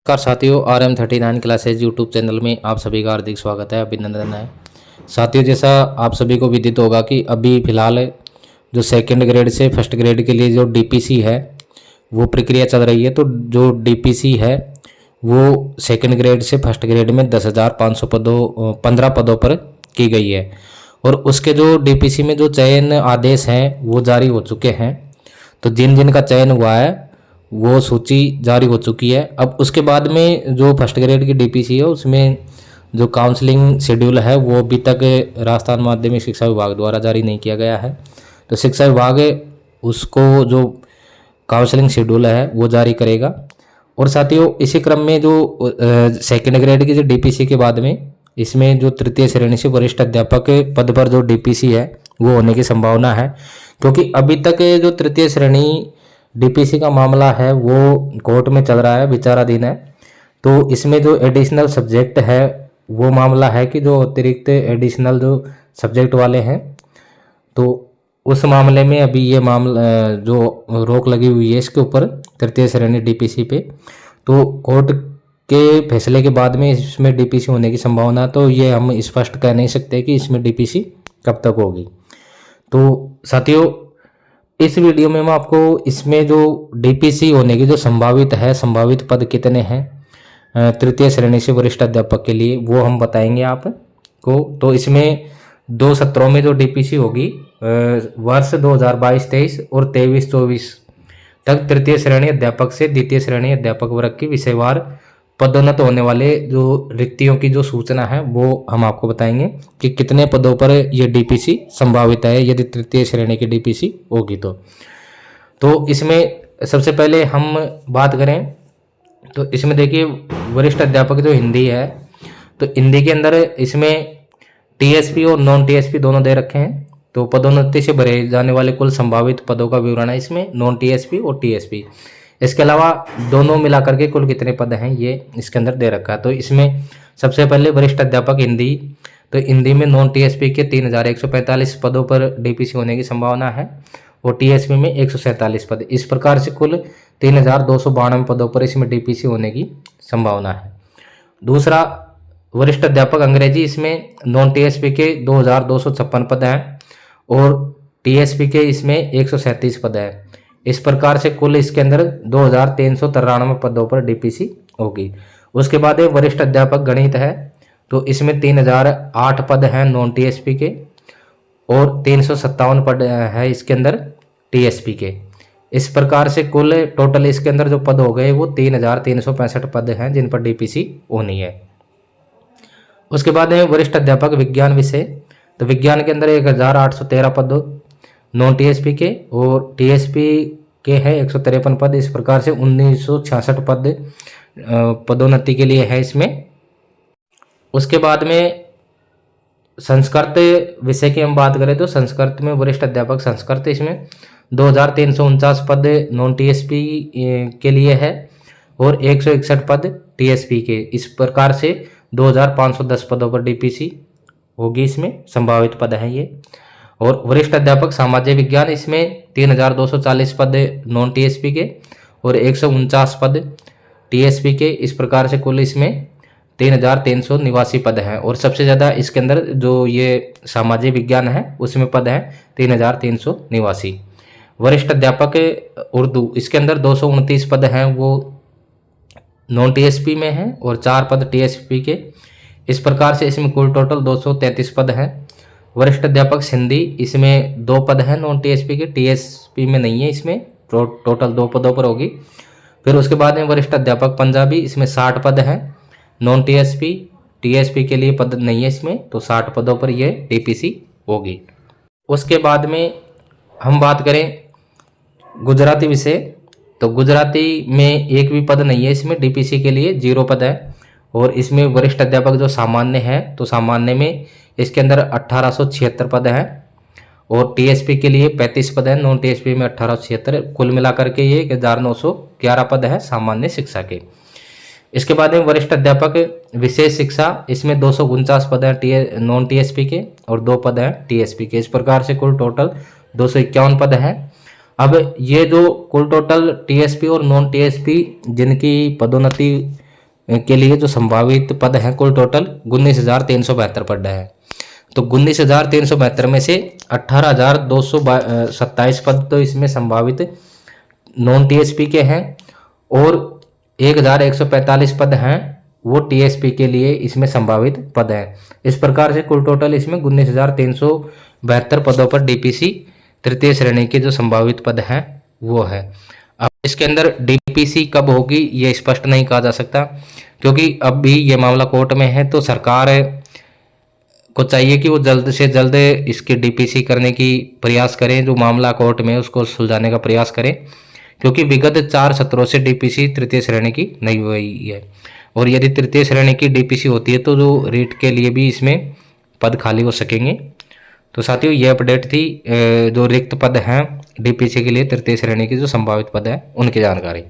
नमस्कार साथियों, RM39 classes YouTube channel में आप सभी का हार्दिक स्वागत है, अभिनंदन है। साथियों, जैसा आप सभी को विदित होगा कि अभी फिलहाल जो सेकंड ग्रेड से फर्स्ट ग्रेड के लिए जो डीपीसी है वो प्रक्रिया चल रही है। तो जो डीपीसी है वो सेकंड ग्रेड से फर्स्ट ग्रेड में 10,500 15 पदों पर की गई है। और उसके जो डीपीसी में जो चयन आदेश हैं वो जारी हो चुके हैं। तो जिन जिन का चयन हुआ है वो सूची जारी हो चुकी है। अब उसके बाद में जो फर्स्ट ग्रेड की डीपीसी है उसमें जो काउंसलिंग शेड्यूल है वो अभी तक राजस्थान माध्यमिक शिक्षा विभाग द्वारा जारी नहीं किया गया है। तो शिक्षा विभाग उसको जो काउंसलिंग शेड्यूल है वो जारी करेगा। और साथियों, इसी क्रम में जो सेकेंड ग्रेड की जो डीपीसी के बाद में इसमें जो तृतीय श्रेणी से वरिष्ठ अध्यापक पद पर जो डीपीसी है वो होने की संभावना है, क्योंकि अभी तक जो तृतीय श्रेणी डीपीसी का मामला है वो कोर्ट में चल रहा है, विचाराधीन है। तो इसमें जो एडिशनल सब्जेक्ट है वो मामला है कि जो अतिरिक्त एडिशनल जो सब्जेक्ट वाले हैं, तो उस मामले में अभी ये मामला जो रोक लगी हुई है इसके ऊपर तृतीय श्रेणी डीपीसी पे। तो कोर्ट के फैसले के बाद में इसमें डीपीसी होने की संभावना, तो ये हम स्पष्ट कह नहीं सकते कि इसमें डीपीसी कब तक होगी। तो साथियों, इस वीडियो में मैं आपको इसमें जो डीपीसी होने की जो संभावित पद कितने हैं तृतीय श्रेणी से वरिष्ठ अध्यापक के लिए, वो हम बताएंगे आपको। तो इसमें 2 सत्रों में जो डीपीसी होगी वर्ष 2022-23 और 23-24 तक तृतीय श्रेणी अध्यापक से द्वितीय श्रेणी अध्यापक वर्ग की विषयवार पदोन्नत होने वाले जो रिक्तियों की जो सूचना है वो हम आपको बताएंगे कि कितने पदों पर ये डीपीसी संभावित है यदि तृतीय श्रेणी की डीपीसी होगी। तो इसमें सबसे पहले हम बात करें तो इसमें देखिए, वरिष्ठ अध्यापक जो हिंदी है, तो हिंदी के अंदर इसमें टीएसपी और नॉन टीएसपी दोनों दे रखे हैं। तो पदोन्नति से भरे जाने वाले कुल संभावित पदों का विवरण है इसमें, नॉन टीएसपी और टीएसपी। इसके अलावा दोनों मिलाकर के कुल कितने पद हैं ये इसके अंदर दे रखा है। तो इसमें सबसे पहले वरिष्ठ अध्यापक हिंदी, तो हिंदी में नॉन टीएसपी के 3,145 पदों पर डीपीसी होने की संभावना है और टीएसपी में 147 पद। इस प्रकार से कुल 3,292 पदों पर इसमें डीपीसी होने की संभावना है। दूसरा, वरिष्ठ अध्यापक अंग्रेजी, इसमें नॉन टीएसपी के 2,256 पद हैं और टीएसपी के इसमें 137 पद है। इस प्रकार से कुल इसके अंदर 2,393 पदों पर डीपीसी होगी। उसके बाद एक वरिष्ठ अध्यापक गणित है, तो इसमें 3,008 पद हैं नॉन टीएसपी के और 357 पद है इसके अंदर टीएसपी के। इस प्रकार से कुल टोटल इसके अंदर जो पद हो गए वो 3,365 पद हैं जिन पर डीपीसी होनी है। उसके बाद है वरिष्ठ अध्यापक विज्ञान विषय, तो विज्ञान के अंदर 1,813 पद नॉन टीएसपी के और टीएसपी के है 153 पद। इस प्रकार से 1,966 पद पदोन्नति के लिए है इसमें। उसके बाद में संस्कृत विषय की हम बात करें तो संस्कृत में वरिष्ठ अध्यापक संस्कृत, इसमें 2,349 पद नॉन टीएसपी के लिए है और 161 पद टीएसपी के। इस प्रकार से 2,510 पदों पर डीपीसी होगी, इसमें संभावित पद हैं ये। और वरिष्ठ अध्यापक सामाजिक विज्ञान, इसमें 3,240 पद नॉन टीएसपी के और 149 पद टीएसपी के। इस प्रकार से कुल इसमें 3,389 पद हैं और सबसे ज़्यादा इसके अंदर जो ये सामाजिक विज्ञान है उसमें पद हैं 3,389। वरिष्ठ अध्यापक उर्दू, इसके अंदर 229 पद हैं वो नॉन टीएसपी में हैं और 4 पद टीएसपी के। इस प्रकार से इसमें कुल टोटल 233 पद हैं। वरिष्ठ अध्यापक सिंधी, इसमें 2 पद हैं नॉन टीएसपी के, टीएसपी में नहीं है, इसमें टोटल 2 पदों पर होगी। फिर उसके बाद में वरिष्ठ अध्यापक पंजाबी, इसमें 60 पद हैं नॉन टीएसपी, टीएसपी के लिए पद नहीं है इसमें, तो 60 पदों पर ये डीपीसी होगी। उसके बाद में हम बात करें गुजराती विषय, तो गुजराती में एक भी पद नहीं है इसमें, डीपीसी के लिए 0 पद है। और इसमें वरिष्ठ अध्यापक जो सामान्य है, तो सामान्य में इसके अंदर 1,876 पद हैं और टीएसपी के लिए 35 पद हैं, नॉन टीएसपी में 1,876। कुल मिलाकर के ये 1,911 पद है सामान्य शिक्षा के। इसके बाद में वरिष्ठ अध्यापक विशेष शिक्षा, इसमें 249 पद हैं नॉन टीएसपी के और 2 पद हैं टीएसपी के। इस प्रकार से कुल टोटल 251 पद हैं। अब ये जो कुल टोटल टीएसपी और नॉन टीएसपी जिनकी पदोन्नति के लिए जो संभावित पद हैं कुल टोटल 19,372 पद है। तो 19,372 में से 18,227 पद तो इसमें संभावित नॉन टीएसपी के हैं और 1,145 पद हैं वो टीएसपी के लिए इसमें संभावित पद हैं। इस प्रकार से कुल टोटल इसमें 19,372 पदों पर डीपीसी तृतीय श्रेणी के जो संभावित पद हैं वो है। अब इसके अंदर डीपीसी कब होगी ये स्पष्ट नहीं कहा जा सकता, क्योंकि अब भी ये मामला कोर्ट में है। तो सरकार को चाहिए कि वो जल्द से जल्द इसके डीपीसी करने की प्रयास करें, जो मामला कोर्ट में उसको सुलझाने का प्रयास करें, क्योंकि विगत 4 सत्रों से डीपीसी तृतीय श्रेणी की नहीं हुई है। और यदि तृतीय श्रेणी की डीपीसी होती है तो जो रीट के लिए भी इसमें पद खाली हो सकेंगे। तो साथियों ये अपडेट थी जो रिक्त पद हैं डीपीसी के लिए तृतीय श्रेणी की जो संभावित पद है उनकी जानकारी।